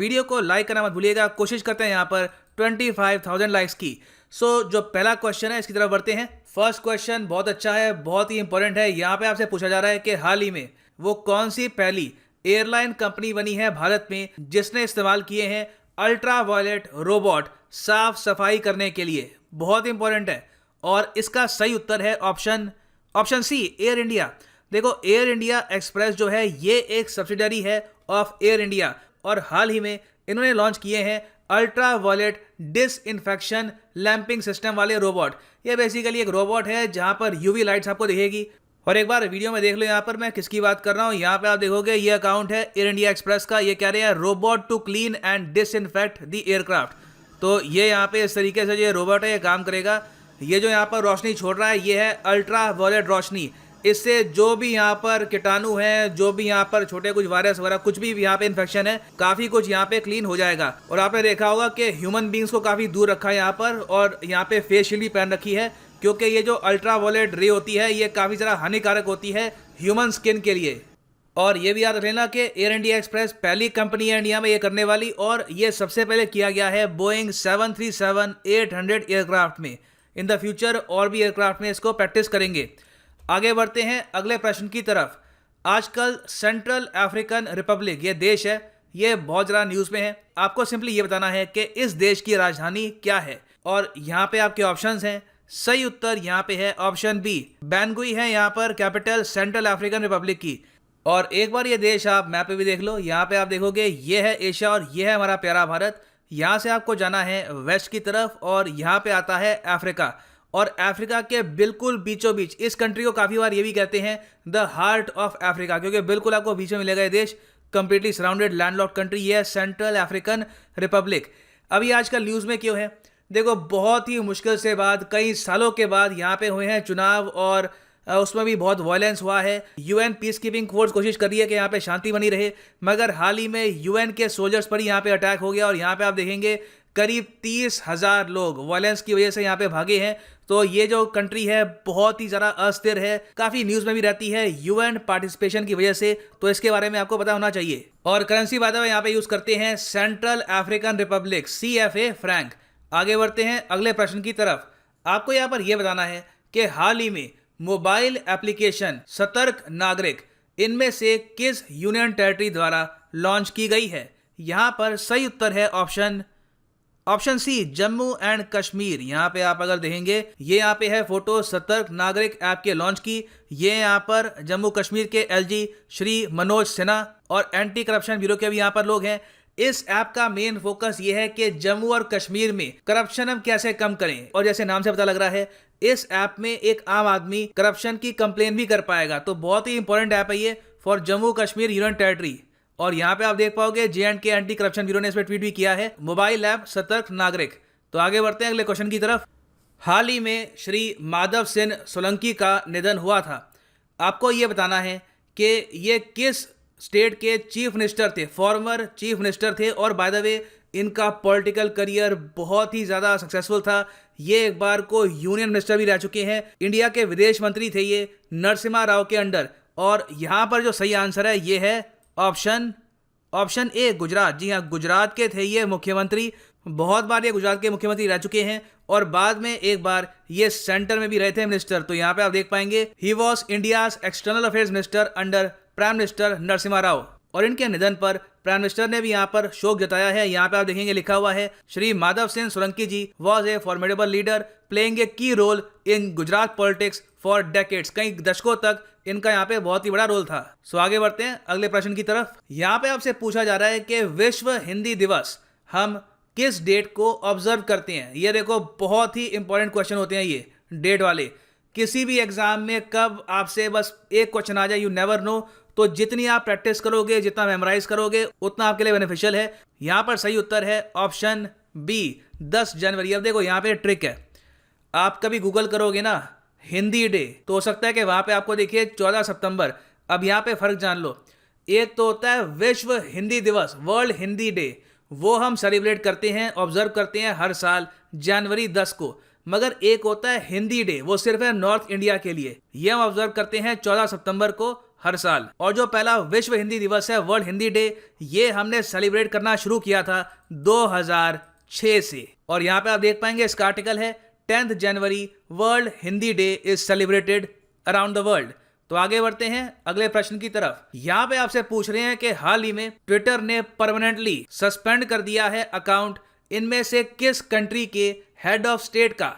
Video को like करना मत भूलिएगा। कोशिश करते हैं यहाँ पर 25,000 लाइक्स की। जो पहला क्वेश्चन है इसकी तरफ बढ़ते हैं। फर्स्ट क्वेश्चन बहुत अच्छा है, बहुत ही इंपॉर्टेंट है। यहाँ पे आपसे पूछा जा रहा है कि हाल ही में वो कौन सी पहली एयरलाइन कंपनी बनी है भारत में जिसने इस्तेमाल किए हैं अल्ट्रा वायलेट रोबोट साफ सफाई करने के लिए। बहुत इंपॉर्टेंट है और इसका सही उत्तर है ऑप्शन सी, एयर इंडिया। देखो, एयर इंडिया एक्सप्रेस जो है ये एक सब्सिडरी है ऑफ एयर इंडिया और हाल ही में इन्होंने लॉन्च किए हैं अल्ट्रा वायलेट डिसइंफेक्शन लैंपिंग सिस्टम वाले रोबोट। ये बेसिकली एक रोबोट है जहां पर यूवी लाइट्स आपको दिखेगी। और एक बार वीडियो में देख लो यहाँ पर मैं किसकी बात कर रहा हूँ। यहाँ पे आप देखोगे ये अकाउंट है एयर इंडिया एक्सप्रेस का। ये कह रहे हैं robot to clean and disinfect the aircraft. तो ये यहाँ पे इस तरीके से जो रोबोट है ये काम करेगा। ये जो यहाँ पर रोशनी छोड़ रहा है ये है अल्ट्रा वायलेट रोशनी। इससे जो भी यहाँ पर कीटाणु है, जो भी यहाँ पर छोटे कुछ वायरस वगैरह कुछ भी यहाँ पे इन्फेक्शन है, काफी कुछ यहाँ पे क्लीन हो जाएगा। और आपने देखा होगा कि ह्यूमन बींग्स को काफी दूर रखा है यहाँ पर और यहाँ पे फेस शील्ड भी पहन रखी है क्योंकि ये जो अल्ट्रा वायलेट रे होती है ये काफी ज़्यादा हानिकारक होती है ह्यूमन स्किन के लिए। और ये भी याद रख लेना कि एयर इंडिया एक्सप्रेस पहली कंपनी है इंडिया में ये करने वाली और ये सबसे पहले किया गया है बोइंग 737-800 एयरक्राफ्ट में। इन द फ्यूचर और भी एयरक्राफ्ट में इसको प्रैक्टिस करेंगे। आगे बढ़ते हैं अगले प्रश्न की तरफ। आजकल सेंट्रल अफ्रीकन रिपब्लिक ये देश है, ये बहुत ज़्यादा न्यूज़ में है। आपको सिंपली ये बताना है कि इस देश की राजधानी क्या है और यहाँ पे आपके ऑप्शंस हैं। सही उत्तर यहाँ पे है ऑप्शन बी, बैंगुई है यहाँ पर कैपिटल सेंट्रल अफ्रीकन रिपब्लिक की। और एक बार ये देश आप मैप पे भी देख लो। यहाँ पे आप देखोगे ये है एशिया और ये है हमारा प्यारा भारत। यहाँ से आपको जाना है वेस्ट की तरफ और यहाँ पे आता है अफ्रीका। और अफ्रीका के बिल्कुल बीचों बीच इस कंट्री को काफ़ी बार ये भी कहते हैं द हार्ट ऑफ अफ्रीका क्योंकि बिल्कुल आपको बीच में मिलेगा ये देश। कंप्लीटली सराउंडेड लैंडलॉक्ड कंट्री ये है सेंट्रल अफ्रीकन रिपब्लिक। अभी आजकल न्यूज़ में क्यों है? देखो, बहुत ही मुश्किल से बाद कई सालों के बाद यहाँ पे हुए हैं चुनाव और उसमें भी बहुत वायलेंस हुआ है। यूएन पीस कीपिंग फोर्स कोशिश कर रही है कि यहाँ पे शांति बनी रहे, मगर हाल ही में यूएन के सोल्जर्स पर ही यहाँ पे अटैक हो गया और यहाँ पे आप देखेंगे करीब 30,000 लोग वायलेंस की वजह से यहाँ पे भागे हैं। तो ये जो कंट्री है बहुत ही ज़्यादा अस्थिर है, काफ़ी न्यूज़ में भी रहती है यूएन पार्टिसिपेशन की वजह से। तो इसके बारे में आपको पता होना चाहिए। और करेंसी बाय द वे यहाँ पे यूज़ करते हैं central African Republic CFA Frank. आगे बढ़ते हैं अगले प्रश्न की तरफ। आपको यहाँ पर यह बताना है कि हाल ही में मोबाइल एप्लीकेशन सतर्क नागरिक इनमें से किस यूनियन टेरिटरी द्वारा लॉन्च की गई है? यहाँ पर सही उत्तर है option C, Jammu and Kashmir. यहाँ पे आप अगर देखेंगे ये यहाँ पे है फोटो सतर्क नागरिक ऐप के लॉन्च की। ये यहाँ पर जम्मू कश्मीर के LG श्री मनोज सिन्हा और एंटी करप्शन ब्यूरो के भी यहाँ पर लोग हैं। इस ऐप का मेन फोकस ये है कि जम्मू और कश्मीर में करप्शन हम कैसे कम करें। और जैसे नाम से पता लग रहा है इस ऐप में एक आम आदमी करप्शन की कंप्लेन भी कर पाएगा। तो बहुत ही इंपॉर्टेंट ऐप है ये for Jammu Kashmir union territory. और यहाँ पे आप देख पाओगे JNK एंटी करप्शन ब्यूरो ने इस पर ट्वीट भी किया है, मोबाइल ऐप सतर्क नागरिक। तो आगे बढ़ते हैं अगले क्वेश्चन की तरफ। हाल ही में श्री माधव सिंह सोलंकी का निधन हुआ था। आपको ये बताना है कि ये किस स्टेट के चीफ मिनिस्टर थे, फॉर्मर चीफ मिनिस्टर थे। और बाय द वे इनका पॉलिटिकल करियर बहुत ही ज़्यादा सक्सेसफुल था। ये एक बार को यूनियन मिनिस्टर भी रह चुके हैं। इंडिया के विदेश मंत्री थे ये नरसिम्हा राव के अंडर। और यहाँ पर जो सही आंसर है ये है ऑप्शन ए, गुजरात। जी हाँ, गुजरात के थे ये मुख्यमंत्री। बहुत बार ये गुजरात के मुख्यमंत्री रह चुके हैं और बाद में एक बार ये सेंटर में भी रहे थे मिनिस्टर। तो यहाँ पे आप देख पाएंगे he was India's external affairs minister under prime minister Narasimha Rao. और इनके निधन पर प्राइम मिनिस्टर ने भी यहाँ पर शोक जताया है। यहाँ पे आप देखेंगे लिखा हुआ है Shri Madhav Singh Solanki ji was a formidable leader playing a key role in Gujarat politics for decades. कई दशकों तक इनका यहाँ पे बहुत ही बड़ा रोल था। सो आगे बढ़ते हैं अगले प्रश्न की तरफ। यहाँ पे आपसे पूछा जा रहा है कि विश्व हिंदी दिवस हम किस डेट को ऑब्जर्व करते हैं? ये देखो, बहुत ही इंपॉर्टेंट क्वेश्चन होते हैं ये डेट वाले। किसी भी एग्जाम में कब आपसे बस एक क्वेश्चन आ जाए, यू नेवर नो। तो जितनी आप प्रैक्टिस करोगे, जितना मेमोराइज करोगे, उतना आपके लिए बेनिफिशियल है। यहाँ पर सही उत्तर है ऑप्शन बी, 10 जनवरी। अब देखो यहाँ पे ट्रिक है, आप कभी गूगल करोगे ना हिंदी डे तो हो सकता है कि वहाँ पे आपको देखिए 14 सितंबर। अब यहाँ पे फर्क जान लो, एक तो होता है विश्व हिंदी दिवस, वर्ल्ड हिंदी डे, वो हम सेलिब्रेट करते हैं, ऑब्जर्व करते हैं हर साल जनवरी 10 को। मगर एक होता है हिंदी डे, वो सिर्फ है नॉर्थ इंडिया के लिए, ये हम ऑब्जर्व करते हैं 14 सितंबर को हर साल। और जो पहला विश्व हिंदी दिवस है, वर्ल्ड हिंदी डे, ये हमने सेलिब्रेट करना शुरू किया था 2006 से। और यहाँ पे आप देख पाएंगे इसका आर्टिकल है 10th January world Hindi day is celebrated around the world. तो आगे बढ़ते हैं अगले प्रश्न की तरफ। यहाँ पे आपसे पूछ रहे हैं कि हाल ही में ट्विटर ने परमानेंटली सस्पेंड कर दिया है अकाउंट इनमें से किस कंट्री के हेड ऑफ स्टेट का।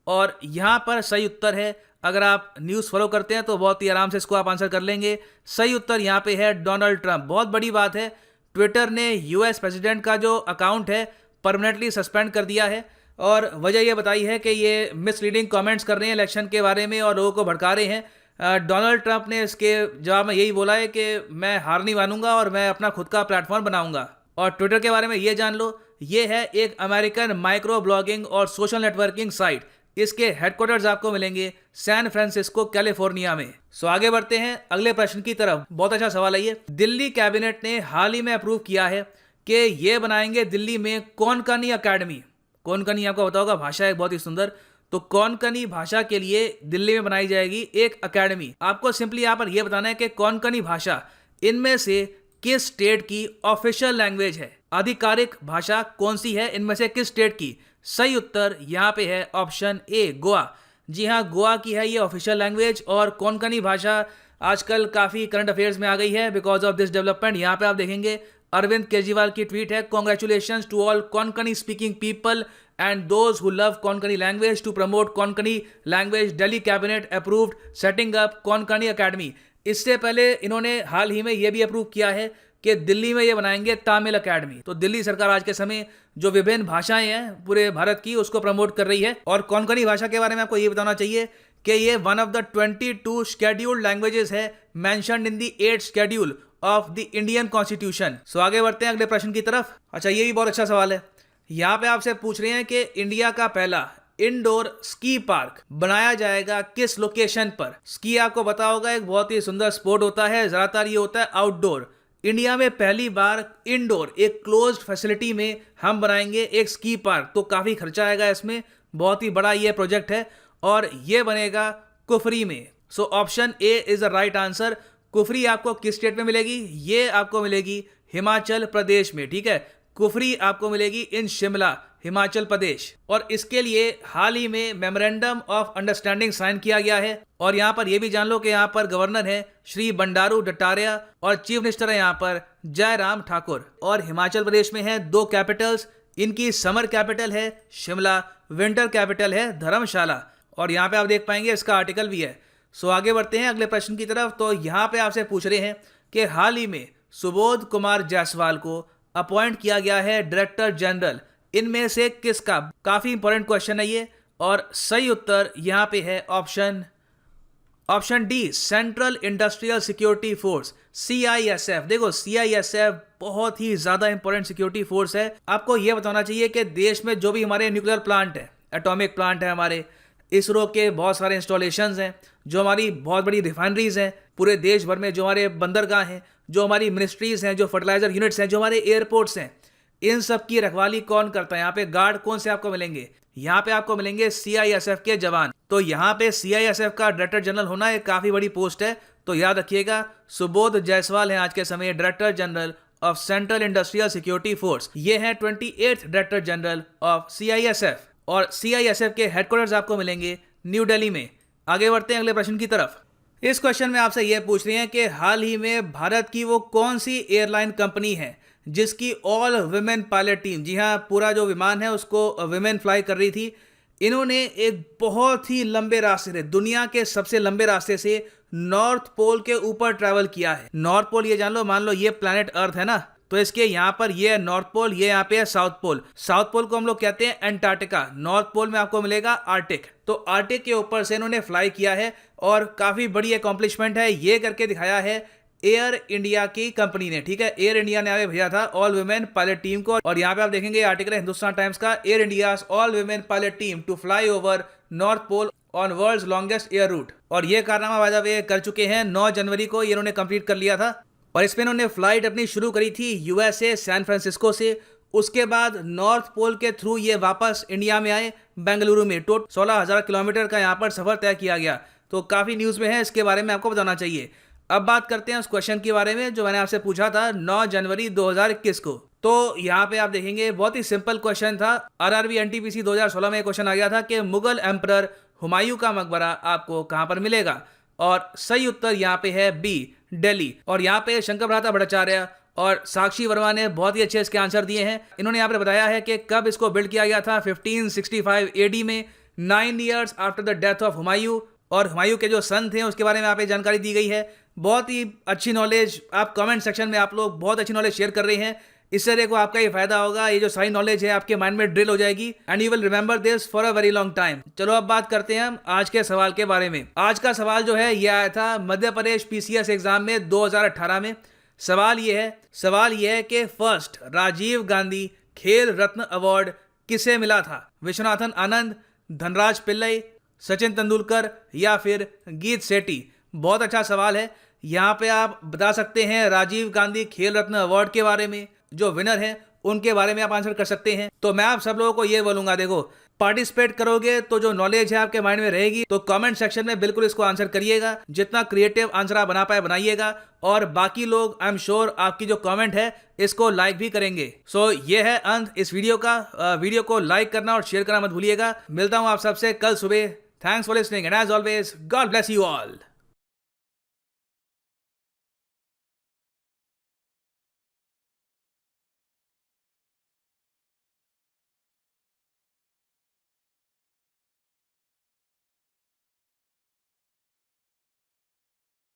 और यहाँ पर सही उत्तर है, अगर आप न्यूज़ फॉलो करते हैं तो बहुत ही आराम से इसको आप आंसर कर लेंगे। सही उत्तर यहाँ पे है डोनाल्ड ट्रंप। बहुत बड़ी बात है, ट्विटर ने यूएस प्रेसिडेंट का जो अकाउंट है परमानेंटली सस्पेंड कर दिया है। और वजह यह बताई है कि ये मिसलीडिंग कमेंट्स कर रहे हैं इलेक्शन के बारे में और लोगों को भड़का रहे हैं। डोनाल्ड ट्रंप ने इसके जवाब में यही बोला है कि मैं हार नहीं मानूंगा और मैं अपना खुद का प्लेटफॉर्म बनाऊंगा। और ट्विटर के बारे में ये जान लो, ये है एक अमेरिकन माइक्रो ब्लॉगिंग और सोशल नेटवर्किंग साइट। इसके हेडक्वार्टर्स आपको मिलेंगे सैन फ्रांसिस्को कैलिफोर्निया में। सो आगे बढ़ते हैं अगले प्रश्न की तरफ। बहुत अच्छा सवाल है ये। दिल्ली कैबिनेट ने हाल ही में अप्रूव किया है कि ये बनाएंगे दिल्ली में कोंकणी अकेडमी। कोंकणी आपको पता होगा भाषा है बहुत ही सुंदर, तो कोंकणी भाषा के लिए दिल्ली में बनाई जाएगी एक अकेडमी। आपको सिंपली यहाँ पर यह बताना है कि कोंकणी भाषा इनमें से किस स्टेट की ऑफिशियल लैंग्वेज है, आधिकारिक भाषा कौन सी है इनमें से किस स्टेट की। सही उत्तर यहाँ पे है ऑप्शन ए, गोवा। जी हाँ, गोवा की है ये ऑफिशियल लैंग्वेज। और कोंकणी भाषा आजकल काफ़ी करंट अफेयर्स में आ गई है बिकॉज ऑफ दिस डेवलपमेंट। यहाँ पे आप देखेंगे अरविंद केजरीवाल की ट्वीट है, congratulations to all Konkani speaking people and those who love Konkani language to promote Konkani language, Delhi cabinet approved setting up Konkani academy. इससे पहले इन्होंने हाल ही में यह भी अप्रूव किया है कि दिल्ली में ये बनाएंगे तमिल अकेडमी। तो दिल्ली सरकार आज के समय जो विभिन्न भाषाएं हैं पूरे भारत की उसको प्रमोट कर रही है। और कोंकणी भाषा के बारे में आपको ये बताना चाहिए कि ये one of the 22 scheduled languages है mentioned in the 8th schedule of the Indian constitution. So आगे बढ़ते हैं अगले प्रश्न की तरफ। अच्छा, ये भी बहुत अच्छा सवाल है। यहाँ पे आपसे पूछ रहे हैं कि इंडिया का पहला इंडोर स्की पार्क बनाया जाएगा किस लोकेशन पर। स्की आपको पता होगा एक बहुत ही सुंदर स्पोर्ट होता है, ज्यादातर ये होता है आउटडोर। इंडिया में पहली बार इंडोर एक क्लोज्ड फैसिलिटी में हम बनाएंगे एक स्की पार्क। तो काफी खर्चा आएगा इसमें, बहुत ही बड़ा ये प्रोजेक्ट है और ये बनेगा कुफरी में। So option A is the right answer. Kufri आपको किस स्टेट में मिलेगी? ये आपको मिलेगी हिमाचल प्रदेश में। ठीक है, कुफरी आपको मिलेगी इन शिमला, हिमाचल प्रदेश। और इसके लिए हाल ही में मेमोरेंडम ऑफ अंडरस्टैंडिंग साइन किया गया है। और यहाँ पर यह भी जान लो कि यहाँ पर गवर्नर है श्री बंडारू दत्तात्रेय और चीफ मिनिस्टर है यहाँ पर जयराम ठाकुर। और हिमाचल प्रदेश में है 2 कैपिटल्स, इनकी समर कैपिटल है शिमला, विंटर कैपिटल है धर्मशाला। और यहाँ पे आप देख पाएंगे इसका आर्टिकल भी है। सो आगे बढ़ते हैं अगले प्रश्न की तरफ। तो यहाँ पे आपसे पूछ रहे हैं कि हाल ही में सुबोध कुमार जायसवाल को अपॉइंट किया गया है डायरेक्टर जनरल, इनमें से किसका। काफी इंपॉर्टेंट क्वेश्चन है ये। और सही उत्तर यहाँ पे है option D, central industrial security force, CISF। देखो CISF बहुत ही ज्यादा इंपॉर्टेंट सिक्योरिटी फोर्स है। आपको यह बताना चाहिए कि देश में जो भी हमारे न्यूक्लियर प्लांट है, एटॉमिक प्लांट है, हमारे इसरो के बहुत सारे इंस्टॉलेशंस हैं, जो हमारी बहुत बड़ी रिफाइनरीज हैं पूरे देश भर में, जो हमारे बंदरगाह हैं, जो हमारी मिनिस्ट्रीज हैं, जो फर्टिलाइजर यूनिट्स हैं, जो हमारे एयरपोर्ट्स हैं, इन सब की रखवाली कौन करता है। यहाँ पे गार्ड कौन से आपको मिलेंगे? यहाँ पे आपको मिलेंगे CISF के जवान। तो यहाँ पे CISF का डायरेक्टर जनरल होना एक काफी बड़ी पोस्ट है। तो याद रखिएगा, सुबोध जायसवाल हैं आज के समय director general of central industrial security force. ये है 28th director general of CISF। और CISF के हेडक्वार्टर्स आपको मिलेंगे न्यू दिल्ली में। आगे बढ़ते हैं अगले प्रश्न की तरफ। इस क्वेश्चन में आपसे यह पूछ रहे हैं कि हाल ही में भारत की वो कौन सी एयरलाइन कंपनी है जिसकी ऑल विमेन पायलट टीम, जी हाँ, पूरा जो विमान है उसको विमेन फ्लाई कर रही थी। इन्होंने एक बहुत ही लंबे रास्ते से, दुनिया के सबसे लंबे रास्ते से नॉर्थ पोल के ऊपर ट्रैवल किया है। नॉर्थ पोल ये जान लो, मान लो ये प्लैनेट अर्थ है ना, तो इसके यहाँ पर ये है नॉर्थ पोल, ये यहाँ पे है साउथ पोल। साउथ पोल को हम लोग कहते हैं एंटार्क्टिका, नॉर्थ पोल में आपको मिलेगा आर्टिक। तो आर्टिक के ऊपर से इन्होंने फ्लाई किया है और काफी बड़ी अकॉम्प्लिशमेंट है। ये करके दिखाया है एयर इंडिया की कंपनी ने। ठीक है, एयर इंडिया ने आगे भेजा था ऑल वुमेन पायलट टीम को। और यहाँ पे आप देखेंगे आर्टिकल है हिंदुस्तान टाइम्स का, Air India all women pilot team to fly over North Pole on world's longest air route. और ये कारनामा बाय द वे कर चुके हैं। 9 जनवरी को ये इन्होंने कंप्लीट कर लिया था और इसमें इन्होंने फ्लाइट अपनी शुरू करी थी USA सैन फ्रांसिस्को से। उसके बाद नॉर्थ पोल के थ्रू ये वापस इंडिया में आए बेंगलुरु में। टोटल 16,000 किलोमीटर का यहाँ पर सफर तय किया गया। तो काफी न्यूज में है, इसके बारे में आपको बताना चाहिए। अब बात करते हैं उस क्वेश्चन के बारे में जो मैंने आपसे पूछा था 9 जनवरी 2021 को। तो यहाँ पे आप देखेंगे बहुत ही सिंपल क्वेश्चन था। आरआरबी एनटीपीसी 2016 में क्वेश्चन आ गया था कि मुगल एम्परर हुमायूं का मकबरा आपको कहाँ पर मिलेगा, और सही उत्तर यहाँ पे है बी, दिल्ली। और यहाँ पे शंकर भ्राता भट्टाचार्य और साक्षी वर्मा ने बहुत ही अच्छे इसके आंसर दिए हैं। इन्होंने यहाँ पे बताया है कि कब इसको बिल्ड किया गया था, 1565 एडी में, 9 years after the death of Humayun. और हुमायूं के जो सन थे उसके बारे में यहाँ पे जानकारी दी गई है। बहुत ही अच्छी नॉलेज, आप कमेंट सेक्शन में आप लोग बहुत अच्छी नॉलेज शेयर कर रहे हैं। इससे देखो आपका ये फायदा होगा, ये जो सारी नॉलेज है आपके माइंड में ड्रिल हो जाएगी and you will remember this for a very long time. चलो अब बात करते हैं हम आज के सवाल के बारे में। आज का सवाल जो है ये आया था मध्य प्रदेश पीसीएस एग्जाम में 2018 में। सवाल ये है कि फर्स्ट राजीव गांधी खेल रत्न अवार्ड किसे मिला था? विश्वनाथन आनंद, धनराज पिल्लई, सचिन तेंदुलकर या फिर गीत सेठी? बहुत अच्छा सवाल है। यहाँ पे आप बता सकते हैं राजीव गांधी खेल रत्न अवार्ड के बारे में, जो विनर हैं उनके बारे में आप आंसर कर सकते हैं। तो मैं आप सब लोगों को ये बोलूंगा, देखो पार्टिसिपेट करोगे तो जो नॉलेज है आपके माइंड में रहेगी। तो कमेंट सेक्शन में बिल्कुल इसको आंसर करिएगा, जितना क्रिएटिव आंसर आप बना पाए बनाइएगा। और बाकी लोग आई एम श्योर आपकी जो कमेंट है इसको लाइक भी करेंगे। सो ये है अंत इस वीडियो का। वीडियो को लाइक करना और शेयर करना मत भूलिएगा। मिलता हूं आप सबसे कल सुबह। Thanks for listening and as always God bless you all.